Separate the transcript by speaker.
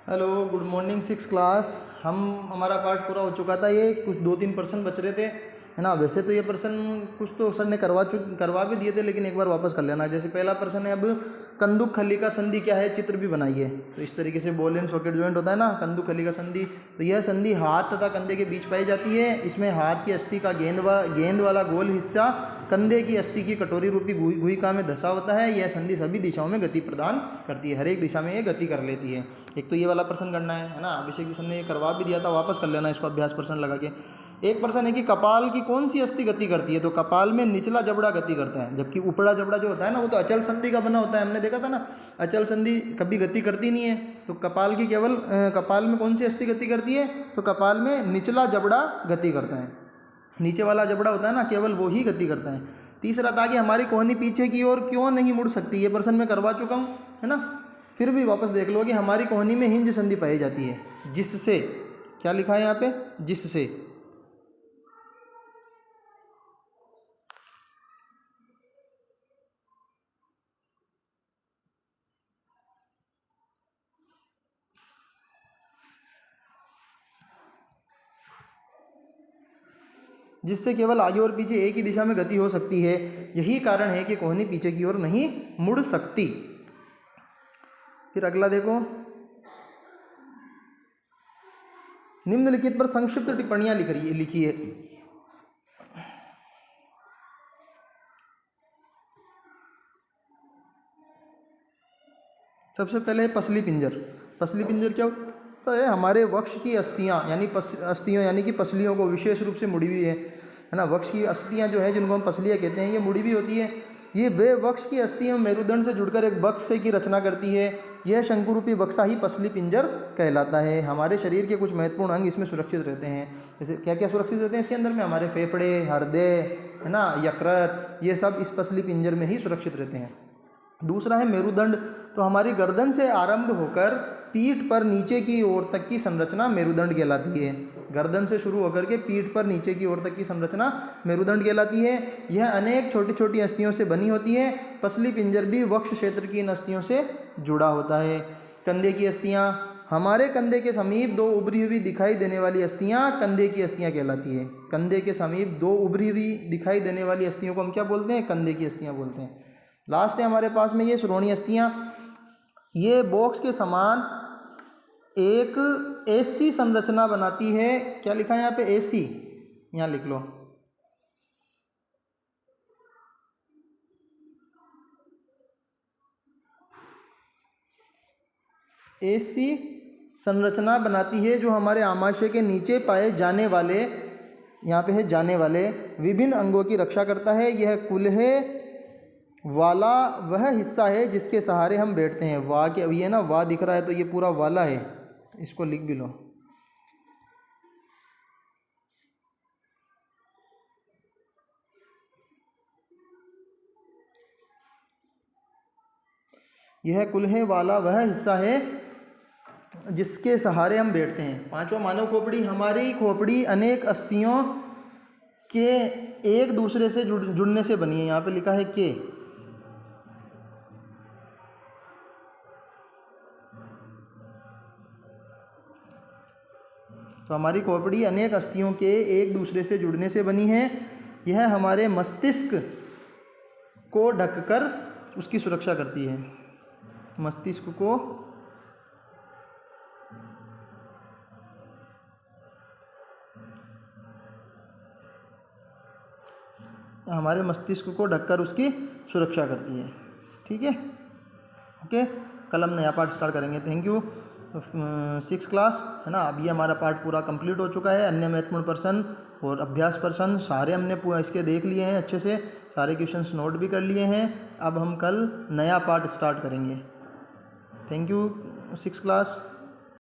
Speaker 1: Hello, good morning six class. हमारा part पूरा हो चुका था। ये कुछ 2-3% बच रहे थे, है ना। वैसे तो ये प्रश्न कुछ तो सर ने करवा भी दिए थे, लेकिन एक बार वापस कर लेना। जैसे पहला प्रश्न है, अब कंदुक खली का संधि क्या है, चित्र भी बनाइए। तो इस तरीके से बॉल एंड सॉकेट जॉइंट होता है ना, कंदुक खली का संधि। तो यह संधि हाथ तथा कंधे के बीच पाई जाती है। इसमें हाथ की अस्थि का गेंद वाला गोल हिस्सा कंधे की अस्थि की कटोरी रूपी गुहिका में धंसा होता है। यह संधि सभी दिशाओं में गति प्रदान करती है, हर एक दिशा में ये गति कर लेती है। एक तो ये वाला प्रश्न करना है ना। अभिषेक जी सर ने ये करवा भी दिया था, वापस कर लेना इसको अभ्यास प्रश्न लगा के। एक प्रश्न है कि कपाल की कौन सी अस्थि गति करती है। तो कपाल में निचला जबड़ा गति करता है, जबकि ऊपरा जबड़ा जो होता है ना, वो तो अचल संधि का बना होता है। हमने देखा था ना, अचल संधि कभी गति करती नहीं है। तो कपाल की केवल कपाल में कौन सी अस्थि गति करती है, तो कपाल में निचला जबड़ा गति करता है। नीचे वाला जबड़ा होता है ना, केवल वो ही गति करता है। तीसरा था कि हमारी कोहनी पीछे की ओर क्यों नहीं मुड़ सकती। ये प्रश्न मैं करवा चुका हूँ, है ना। फिर भी वापस देख लो कि हमारी कोहनी में हिंज संधि पाई जाती है, जिससे, क्या लिखा है यहाँ पे, जिससे केवल आगे और पीछे एक ही दिशा में गति हो सकती है। यही कारण है कि कोहनी पीछे की ओर नहीं मुड़ सकती। फिर अगला देखो, निम्नलिखित पर संक्षिप्त टिप्पणियां लिखी है। सबसे पहले पसली पिंजर। पसली पिंजर क्या होता है, हमारे वक्ष की अस्थियां यानी कि पसलियों को विशेष रूप से मुड़ी हुई है ना। वक्ष की अस्थियां जो है, जिनको हम पसलियां कहते हैं, ये मुड़ी हुई होती है। ये वे वक्ष की अस्थियां मेरुदंड से जुड़कर एक बक्से की रचना करती है। यह शंकुरूपी बक्सा ही पसली पिंजर कहलाता है। हमारे शरीर के कुछ महत्वपूर्ण अंग इसमें सुरक्षित रहते हैं। जैसे क्या क्या सुरक्षित रहते हैं इसके अंदर में, हमारे फेफड़े, हृदय, है ना, यकृत, ये सब इस पसली पिंजर में ही सुरक्षित रहते हैं। दूसरा है मेरुदंड। तो हमारी गर्दन से आरंभ होकर पीठ पर नीचे की ओर तक की संरचना मेरुदंड कहलाती है। गर्दन से शुरू होकर के पीठ पर नीचे की ओर तक की संरचना मेरुदंड कहलाती है। यह अनेक छोटी छोटी अस्थियों से बनी होती है। पसली पिंजर भी वक्ष क्षेत्र की इन अस्थियों से जुड़ा होता है। कंधे की अस्थियाँ, हमारे कंधे के समीप दो उभरी हुई दिखाई देने वाली अस्थियाँ कंधे की अस्थियाँ कहलाती है। कंधे के समीप दो उभरी हुई दिखाई देने वाली अस्थियों को हम क्या बोलते हैं, कंधे की अस्थियाँ बोलते हैं। लास्ट है हमारे पास में ये श्रोणि अस्थियाँ। ये बॉक्स के समान एक ऐसी संरचना बनाती है। क्या लिखा है यहाँ पे, ऐसी, यहाँ लिख लो। ऐसी संरचना बनाती है जो हमारे आमाशय के नीचे पाए जाने वाले, यहाँ पे है जाने वाले, विभिन्न अंगों की रक्षा करता है। यह कुल्हे वाला वह हिस्सा है जिसके सहारे हम बैठते हैं। वाह के, अभी है ना, वाह दिख रहा है तो ये पूरा वाला है, इसको लिख भी लो। यह कुल्हे वाला वह हिस्सा है जिसके सहारे हम बैठते हैं। पांचवा, मानव खोपड़ी। हमारी खोपड़ी अनेक अस्थियों के एक दूसरे से जुड़ने से बनी है। यहाँ पे लिखा है के। तो हमारी खोपड़ी अनेक अस्थियों के एक दूसरे से जुड़ने से बनी है। यह हमारे मस्तिष्क को ढककर उसकी सुरक्षा करती है। मस्तिष्क को, हमारे मस्तिष्क को ढककर उसकी सुरक्षा करती है। ठीक है, ओके। कल हम नया पार्ट स्टार्ट करेंगे। थैंक यू सिक्स क्लास, है ना। अभी हमारा पार्ट पूरा कंप्लीट हो चुका है। अन्य महत्वपूर्ण प्रश्न और अभ्यास प्रश्न सारे हमने इसके देख लिए हैं अच्छे से, सारे क्वेश्चंस नोट भी कर लिए हैं। अब हम कल नया पार्ट स्टार्ट करेंगे। Thank you six class.